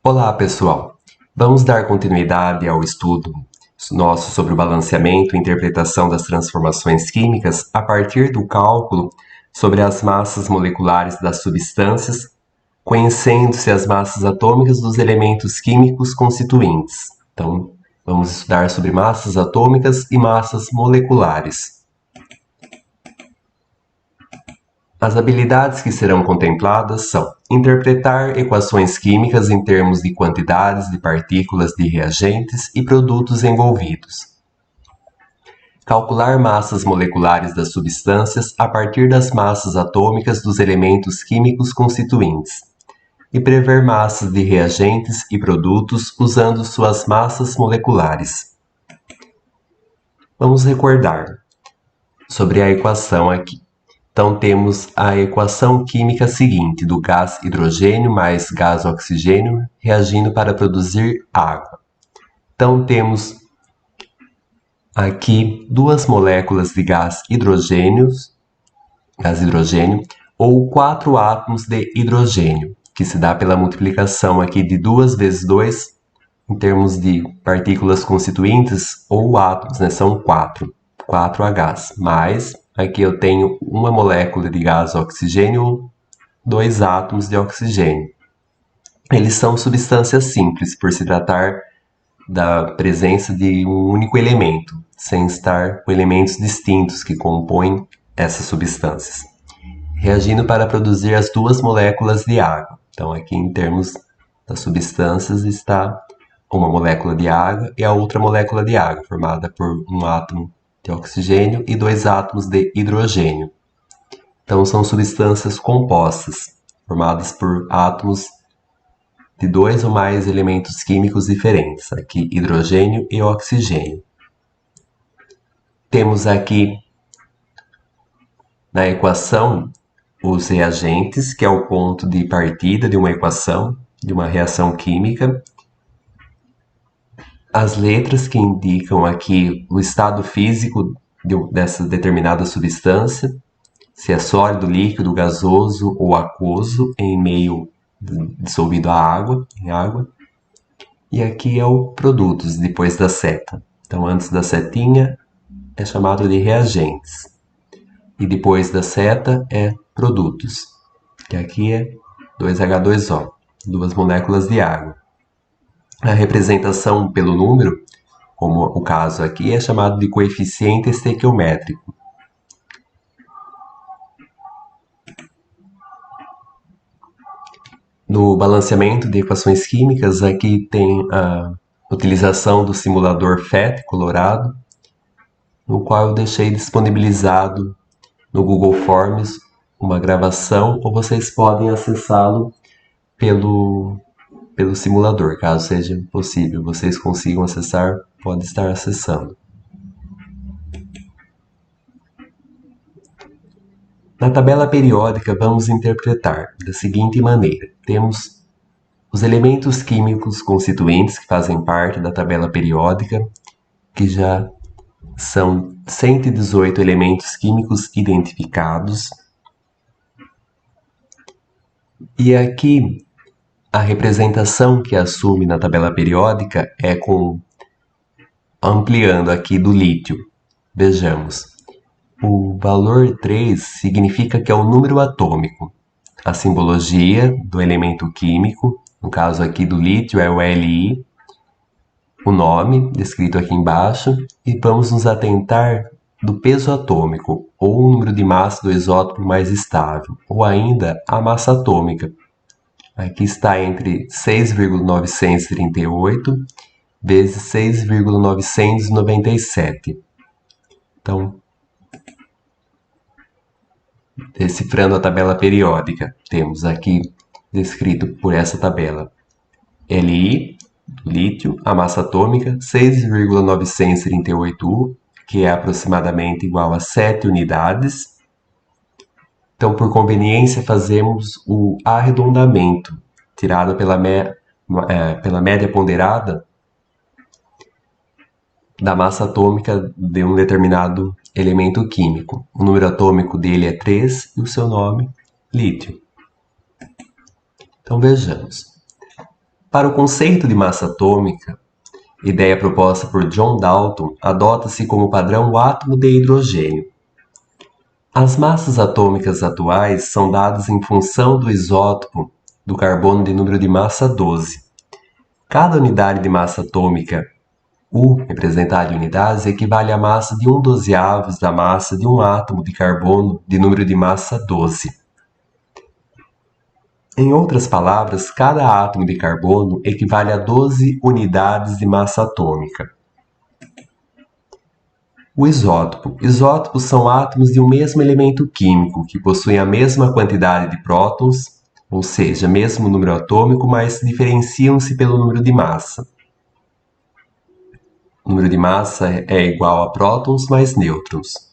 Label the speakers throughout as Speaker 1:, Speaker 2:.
Speaker 1: Olá, pessoal! Vamos dar continuidade ao estudo nosso sobre o balanceamento e interpretação das transformações químicas a partir do cálculo sobre as massas moleculares das substâncias, conhecendo-se as massas atômicas dos elementos químicos constituintes. Então, vamos estudar sobre massas atômicas e massas moleculares. As habilidades que serão contempladas são interpretar equações químicas em termos de quantidades de partículas de reagentes e produtos envolvidos. Calcular massas moleculares das substâncias a partir das massas atômicas dos elementos químicos constituintes. E prever massas de reagentes e produtos usando suas massas moleculares. Vamos recordar sobre a equação aqui. Então, temos a equação química seguinte, do gás hidrogênio mais gás oxigênio reagindo para produzir água. Então, temos aqui duas moléculas de gás hidrogênio, ou 4 átomos de hidrogênio, que se dá pela multiplicação aqui de 2 vezes 2, em termos de partículas constituintes, ou átomos, né? São 4 Hs, mais aqui eu tenho uma molécula de gás oxigênio, 2 átomos de oxigênio. Eles são substâncias simples, por se tratar da presença de um único elemento, sem estar com elementos distintos que compõem essas substâncias, reagindo para produzir as duas moléculas de água. Então, aqui em termos das substâncias está uma molécula de água e a outra molécula de água, formada por um átomo de oxigênio e 2 átomos de hidrogênio. Então, são substâncias compostas, formadas por átomos de 2 ou mais elementos químicos diferentes, aqui hidrogênio e oxigênio. Temos aqui na equação os reagentes, que é o ponto de partida de uma equação, de uma reação química. As letras que indicam aqui o estado físico dessa determinada substância, se é sólido, líquido, gasoso ou aquoso em meio dissolvido em água. E aqui é o produtos, depois da seta. Então, antes da setinha é chamado de reagentes. E depois da seta é produtos, que aqui é 2H2O, duas moléculas de água. A representação pelo número, como o caso aqui, é chamado de coeficiente estequiométrico. No balanceamento de equações químicas, aqui tem a utilização do simulador PhET colorado, no qual eu deixei disponibilizado no Google Forms uma gravação, ou vocês podem acessá-lo pelo simulador, caso seja possível. Vocês consigam acessar, pode estar acessando. Na tabela periódica, vamos interpretar da seguinte maneira. Temos os elementos químicos constituintes que fazem parte da tabela periódica, que já são 118 elementos químicos identificados. E aqui a representação que assume na tabela periódica é ampliando aqui do lítio. Vejamos, o valor 3 significa que é o número atômico. A simbologia do elemento químico, no caso aqui do lítio, é o Li, o nome descrito aqui embaixo, e vamos nos atentar do peso atômico, ou o número de massa do isótopo mais estável, ou ainda a massa atômica. Aqui está entre 6,938 vezes 6,997. Então, decifrando a tabela periódica, temos aqui descrito por essa tabela Li, lítio, a massa atômica 6,938U, que é aproximadamente igual a 7 unidades. Então, por conveniência, fazemos o arredondamento, tirado pela média ponderada da massa atômica de um determinado elemento químico. O número atômico dele é 3 e o seu nome, lítio. Então, vejamos. Para o conceito de massa atômica, ideia proposta por John Dalton, adota-se como padrão o átomo de hidrogênio. As massas atômicas atuais são dadas em função do isótopo do carbono de número de massa 12. Cada unidade de massa atômica, U, representada em unidades, equivale à massa de 1/12 da massa de um átomo de carbono de número de massa 12. Em outras palavras, cada átomo de carbono equivale a 12 unidades de massa atômica. O isótopo. Isótopos são átomos de um mesmo elemento químico que possuem a mesma quantidade de prótons, ou seja, mesmo número atômico, mas diferenciam-se pelo número de massa. O número de massa é igual a prótons mais nêutrons.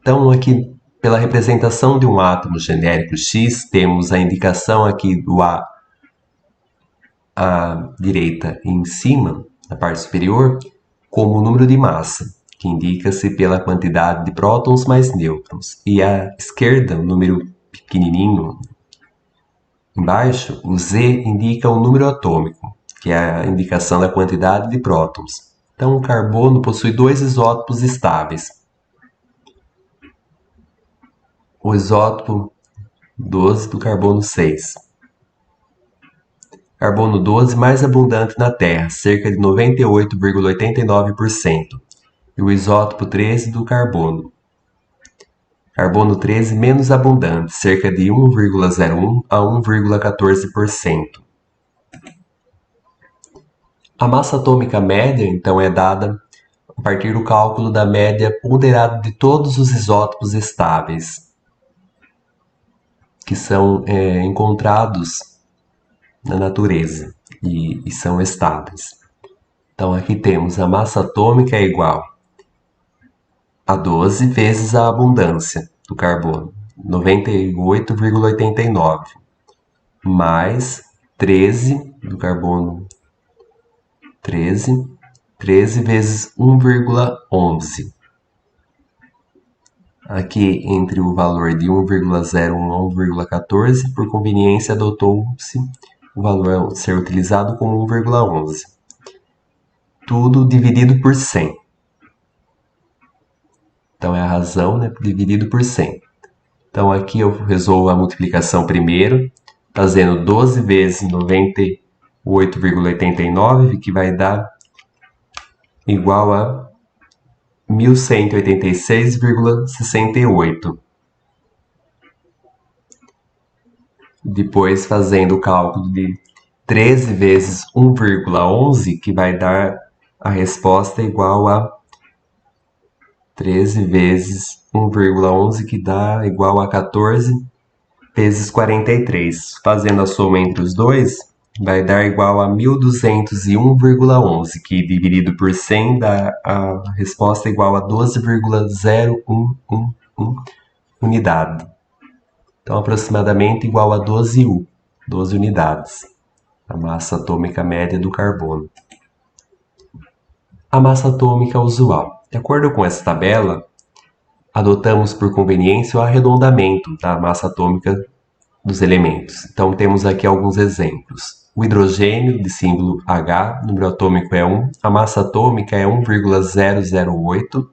Speaker 1: Então, aqui, pela representação de um átomo genérico X, temos a indicação aqui do A à direita em cima, na parte superior, como o número de massa, que indica-se pela quantidade de prótons mais nêutrons. E à esquerda, o número pequenininho embaixo, o Z indica o número atômico, que é a indicação da quantidade de prótons. Então, o carbono possui dois isótopos estáveis. O isótopo 12 do carbono 6. Carbono 12 mais abundante na Terra, cerca de 98,89%. E o isótopo 13 do carbono. Carbono 13 menos abundante, cerca de 1,01 a 1,14%. A massa atômica média, então, é dada a partir do cálculo da média ponderada de todos os isótopos estáveis que são encontrados na natureza e são estáveis. Então, aqui temos a massa atômica é igual a 12 vezes a abundância do carbono, 98,89, mais 13 do carbono 13 vezes 1,11. Aqui, entre o valor de 1,01 a 1,14, por conveniência, adotou-se o valor a ser utilizado como 1,11. Tudo dividido por 100. Então, é a razão, né, dividido por 100. Então, aqui eu resolvo a multiplicação primeiro, fazendo 12 vezes 98,89, que vai dar igual a 1186,68. Depois, fazendo o cálculo de 13 vezes 1,11, que vai dar a resposta igual a 13 vezes 1,11, que dá igual a 14 vezes 43. Fazendo a soma entre os dois, vai dar igual a 1201,11, que dividido por 100 dá a resposta igual a 12,0111 unidade. Então, aproximadamente igual a 12 U, 12 unidades, a massa atômica média do carbono. A massa atômica usual. De acordo com essa tabela, adotamos por conveniência o arredondamento da massa atômica dos elementos. Então, temos aqui alguns exemplos. O hidrogênio, de símbolo H, número atômico é 1, a massa atômica é 1,008,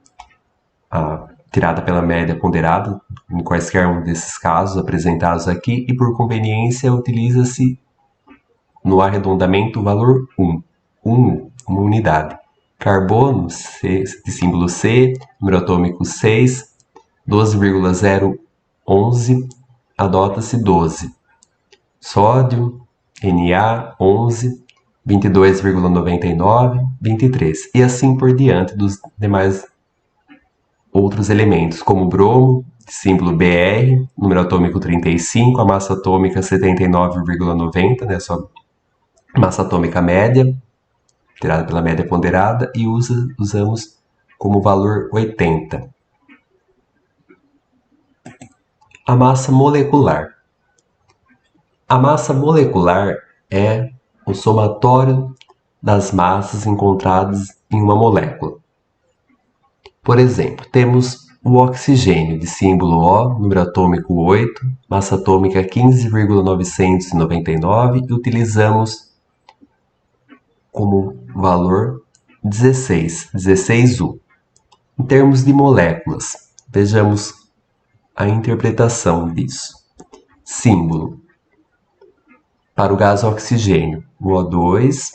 Speaker 1: tirada pela média ponderada, em quaisquer um desses casos apresentados aqui, e por conveniência utiliza-se no arredondamento o valor 1, uma unidade. Carbono, de símbolo C, número atômico 6, 12,011, adota-se 12. Sódio, Na, 11, 22,99, 23. E assim por diante dos demais outros elementos, como bromo, símbolo Br, número atômico 35, a massa atômica 79,90, né, sua massa atômica média, tirada pela média ponderada, e usamos como valor 80. A massa molecular. A massa molecular é o somatório das massas encontradas em uma molécula. Por exemplo, temos o oxigênio, de símbolo O, número atômico 8, massa atômica 15,999, e utilizamos como valor 16, 16U. Em termos de moléculas, vejamos a interpretação disso. Símbolo. Para o gás oxigênio, o O2,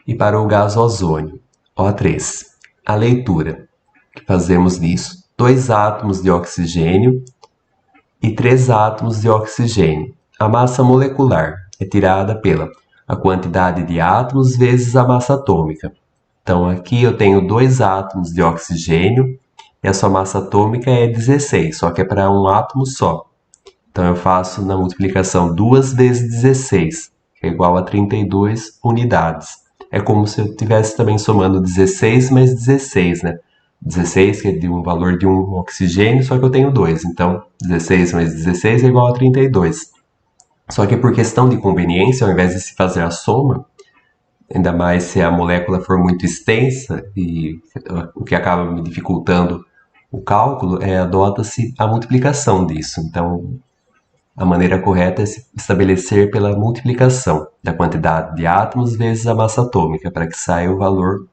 Speaker 1: e para o gás ozônio, O3. A leitura que fazemos disso: 2 átomos de oxigênio e 3 átomos de oxigênio. A massa molecular é tirada pela a quantidade de átomos vezes a massa atômica. Então, aqui eu tenho 2 átomos de oxigênio e a sua massa atômica é 16, só que é para um átomo só. Então, eu faço na multiplicação 2 vezes 16, que é igual a 32 unidades. É como se eu estivesse também somando 16 mais 16, né? 16, que é de um valor de um oxigênio, só que eu tenho 2. Então, 16 mais 16 é igual a 32. Só que por questão de conveniência, ao invés de se fazer a soma, ainda mais se a molécula for muito extensa, e o que acaba me dificultando o cálculo, adota-se a multiplicação disso. Então, a maneira correta é se estabelecer pela multiplicação da quantidade de átomos vezes a massa atômica, para que saia o valor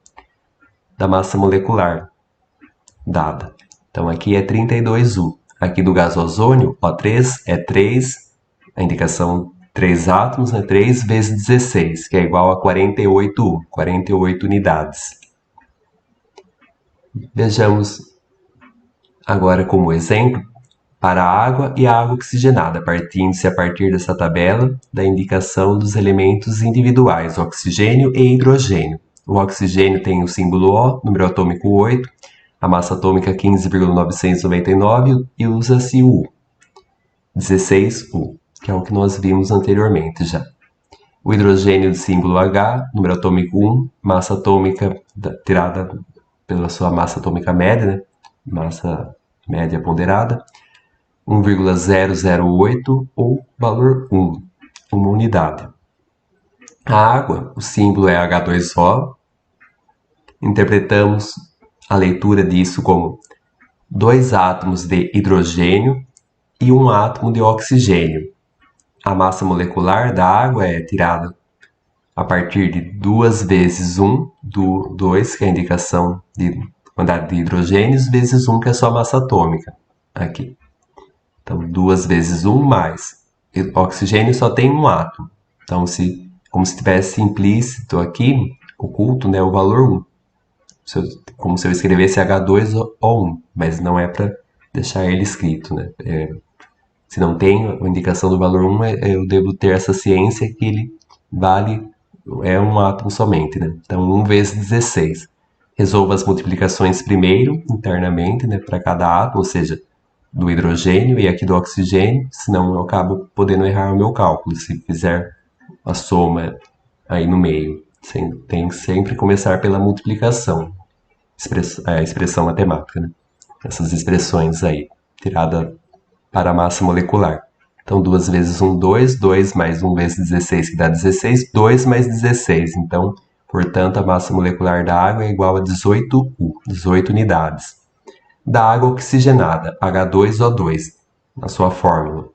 Speaker 1: da massa molecular dada. Então, aqui é 32U. Aqui do gás ozônio, O3 é 3, a indicação 3 átomos, né? 3 vezes 16, que é igual a 48U, 48 unidades. Vejamos agora como exemplo para a água e a água oxigenada, partindo-se a partir dessa tabela da indicação dos elementos individuais, oxigênio e hidrogênio. O oxigênio tem o símbolo O, número atômico 8, a massa atômica 15,999 e usa-se o U, 16U, que é o que nós vimos anteriormente já. O hidrogênio de símbolo H, número atômico 1, massa atômica tirada pela sua massa atômica média, né? Massa média ponderada, 1,008 ou valor 1, uma unidade. A água, o símbolo é H2O. Interpretamos a leitura disso como 2 átomos de hidrogênio e 1 átomo de oxigênio. A massa molecular da água é tirada a partir de 2 vezes 1, do 2, que é a indicação de quantidade de hidrogênios, vezes 1, que é a sua massa atômica. Aqui. Então, 2 vezes 1 mais. O oxigênio só tem um átomo. Então, como se tivesse implícito aqui, oculto, né, o valor 1. Como se eu escrevesse H2O1, mas não é para deixar ele escrito, né? Se não tem a indicação do valor 1, eu devo ter essa ciência que ele é um átomo somente, né? Então, 1 vezes 16. Resolva as multiplicações primeiro, internamente, né, para cada átomo, ou seja, do hidrogênio e aqui do oxigênio, senão eu acabo podendo errar o meu cálculo, se fizer a soma aí no meio. Tem que sempre começar pela multiplicação, a expressão matemática, né? Essas expressões aí, tirada para a massa molecular. Então, 2 vezes 1, 2, 2 mais 1 vezes 16, que dá 16, 2 mais 16. Então, portanto, a massa molecular da água é igual a 18U, 18 unidades. Da água oxigenada, H2O2, na sua fórmula.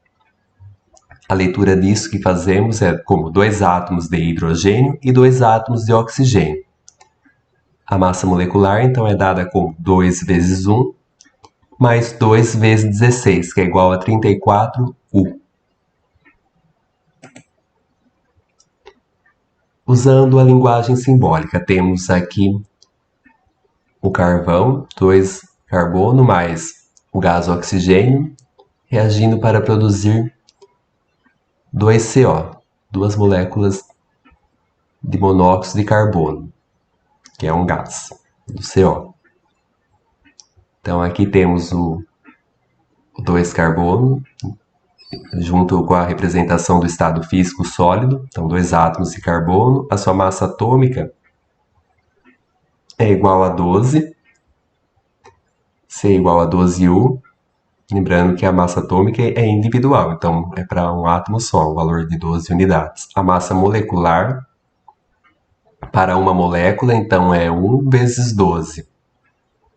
Speaker 1: A leitura disso que fazemos é como 2 átomos de hidrogênio e 2 átomos de oxigênio. A massa molecular, então, é dada como 2 vezes 1 mais 2 vezes 16, que é igual a 34U. Usando a linguagem simbólica, temos aqui o carvão, 2 carbono mais o gás oxigênio, reagindo para produzir 2CO, 2 moléculas de monóxido de carbono, que é um gás, do CO. Então, aqui temos o 2 carbono, junto com a representação do estado físico sólido, então 2 átomos de carbono, a sua massa atômica é igual a 12, C igual a 12U, lembrando que a massa atômica é individual, então é para um átomo só, o valor de 12 unidades. A massa molecular para uma molécula, então, é 1 vezes 12,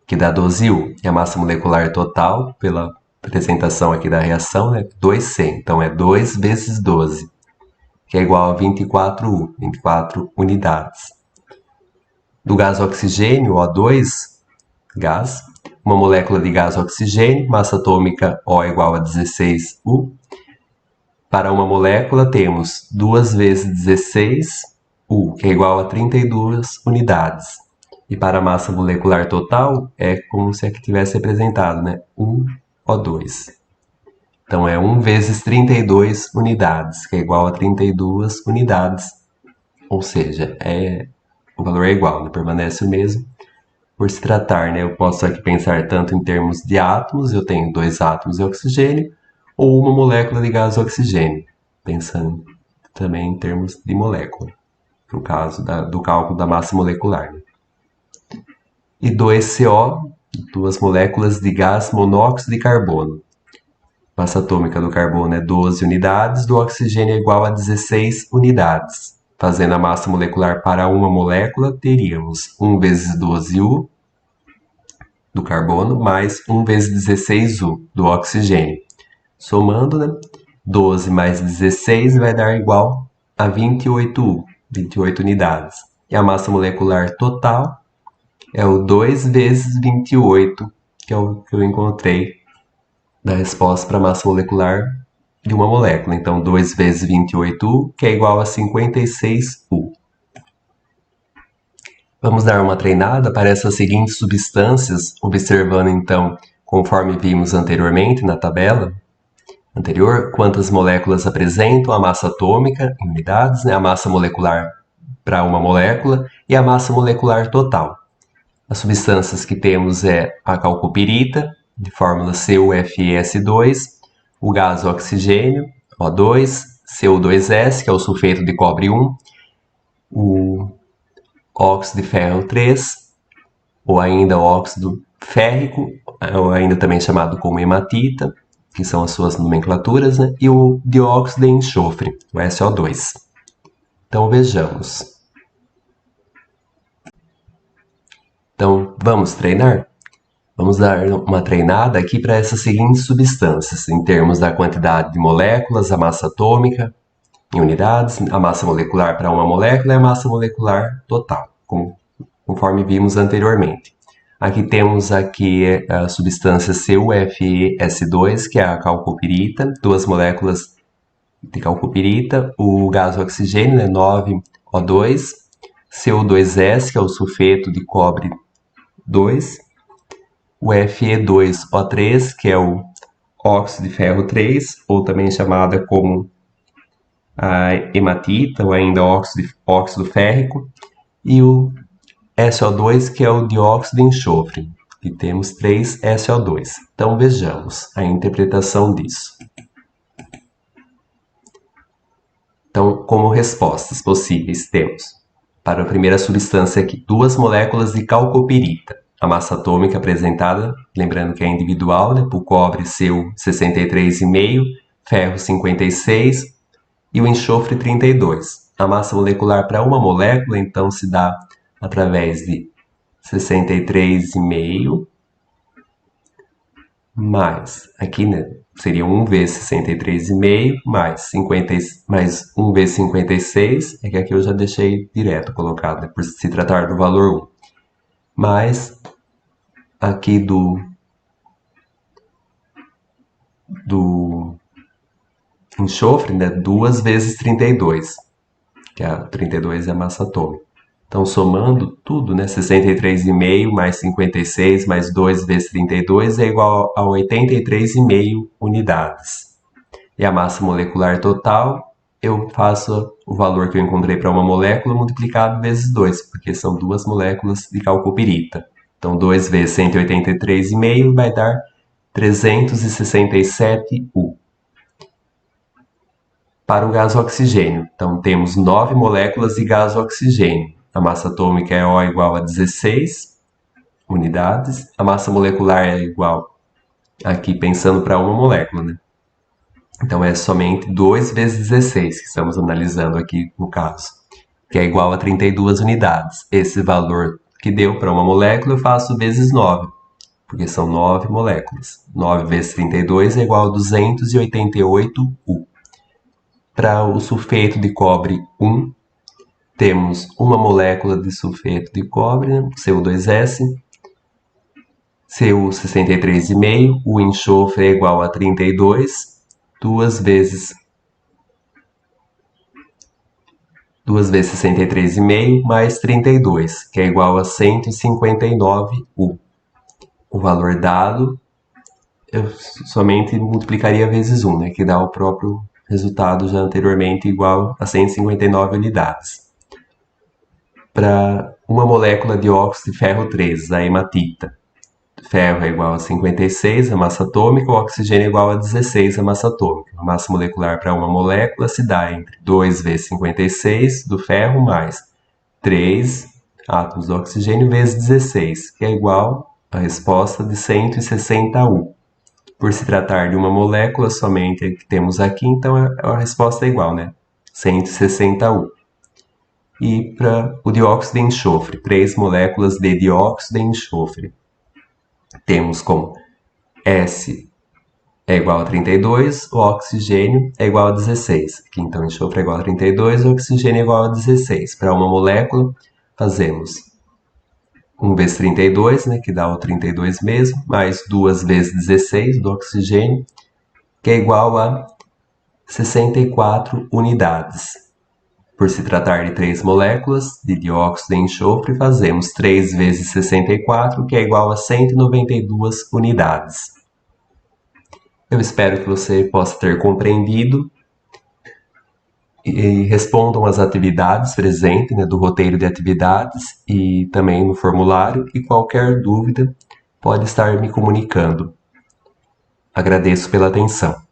Speaker 1: que dá 12U. E a massa molecular total, pela apresentação aqui da reação, é 2C, então é 2 vezes 12, que é igual a 24U, 24 unidades. Do gás oxigênio, O2, gás, uma molécula de gás oxigênio, massa atômica O igual a 16U. Para uma molécula temos 2 vezes 16U, que é igual a 32 unidades. E para a massa molecular total, é como se aqui tivesse representado, né? 1O2. Então, é 1 vezes 32 unidades, que é igual a 32 unidades. Ou seja, o valor é igual, né? Permanece o mesmo. Por se tratar, né? Eu posso aqui pensar tanto em termos de átomos, eu tenho 2 átomos de oxigênio, ou uma molécula de gás oxigênio, pensando também em termos de molécula, no caso do cálculo da massa molecular. Né? E 2CO, 2 moléculas de gás monóxido de carbono. Massa atômica do carbono é 12 unidades, do oxigênio é igual a 16 unidades. Fazendo a massa molecular para uma molécula, teríamos 1 vezes 12U do carbono mais 1 vezes 16U do oxigênio. Somando, né? 12 mais 16 vai dar igual a 28U, 28 unidades. E a massa molecular total é o 2 vezes 28, que é o que eu encontrei da resposta para a massa molecular de uma molécula. Então, 2 vezes 28U, que é igual a 56U. Vamos dar uma treinada para essas seguintes substâncias, observando então, conforme vimos anteriormente na tabela anterior, quantas moléculas apresentam a massa atômica em unidades, né, a massa molecular para uma molécula e a massa molecular total. As substâncias que temos é a calcopirita, de fórmula CuFeS2, o gás oxigênio, O2, CO2S, que é o sulfeto de cobre 1, o óxido de ferro 3, ou ainda o óxido férrico, ou ainda também chamado como hematita, que são as suas nomenclaturas, né? E o dióxido de enxofre, o SO2. Então, vejamos. Então, vamos treinar? Vamos dar uma treinada aqui para essas seguintes substâncias, em termos da quantidade de moléculas, a massa atômica, em unidades, a massa molecular para uma molécula e a massa molecular total, conforme vimos anteriormente. Aqui temos aqui a substância CuFeS2, que é a calcopirita, 2 moléculas de calcopirita, o gás oxigênio, né, 9O2, CO2S, que é o sulfeto de cobre 2, o Fe2O3, que é o óxido de ferro 3, ou também chamada como a hematita, ou ainda óxido férrico, e o SO2, que é o dióxido de enxofre. E temos 3 SO2. Então, vejamos a interpretação disso. Então, como respostas possíveis, temos, para a primeira substância aqui, 2 moléculas de calcopirita. A massa atômica apresentada, lembrando que é individual, né? Para o cobre, seu 63,5, ferro 56 e o enxofre 32. A massa molecular para uma molécula, então, se dá através de 63,5 mais, aqui, né, seria 1 vezes 63,5 mais 1 vezes 56, é que aqui eu já deixei direto colocado, né, por se tratar do valor 1. Mais aqui do enxofre, né, 2 vezes 32, que a 32 é a massa atômica. Então, somando tudo, né, 63,5 mais 56 mais 2 vezes 32 é igual a 83,5 unidades. E a massa molecular total, eu faço o valor que eu encontrei para uma molécula multiplicado vezes 2, porque são 2 moléculas de calcopirita. Então, 2 vezes 183,5 vai dar 367U. Para o gás oxigênio, então temos 9 moléculas de gás oxigênio. A massa atômica é O igual a 16 unidades. A massa molecular é igual, aqui pensando para uma molécula, né? Então é somente 2 vezes 16 que estamos analisando aqui no caso, que é igual a 32 unidades. Esse valor que deu para uma molécula eu faço vezes 9, porque são 9 moléculas. 9 vezes 32 é igual a 288U. Para o sulfeto de cobre 1, temos uma molécula de sulfeto de cobre, né, Cu2S, Cu63,5, o enxofre é igual a 32, 2 vezes 63,5 mais 32, que é igual a 159U. O valor dado, eu somente multiplicaria vezes 1, né, que dá o próprio resultado já anteriormente igual a 159 unidades. Para uma molécula de óxido de ferro 3, a hematita, ferro é igual a 56, a massa atômica, o oxigênio é igual a 16, a massa atômica. A massa molecular para uma molécula se dá entre 2 vezes 56 do ferro mais 3 átomos de oxigênio vezes 16, que é igual a resposta de 160U. Por se tratar de uma molécula somente que temos aqui, então a resposta é igual, né? 160U. E para o dióxido de enxofre, 3 moléculas de dióxido de enxofre. Temos como S é igual a 32, o oxigênio é igual a 16. Aqui, então, enxofre é igual a 32, o oxigênio é igual a 16. Para uma molécula, fazemos 1 vezes 32, né, que dá o 32 mesmo, mais 2 vezes 16 do oxigênio, que é igual a 64 unidades. Por se tratar de 3 moléculas de dióxido de enxofre, fazemos 3 vezes 64, que é igual a 192 unidades. Eu espero que você possa ter compreendido e respondam as atividades presentes, né, do roteiro de atividades e também no formulário, e qualquer dúvida pode estar me comunicando. Agradeço pela atenção.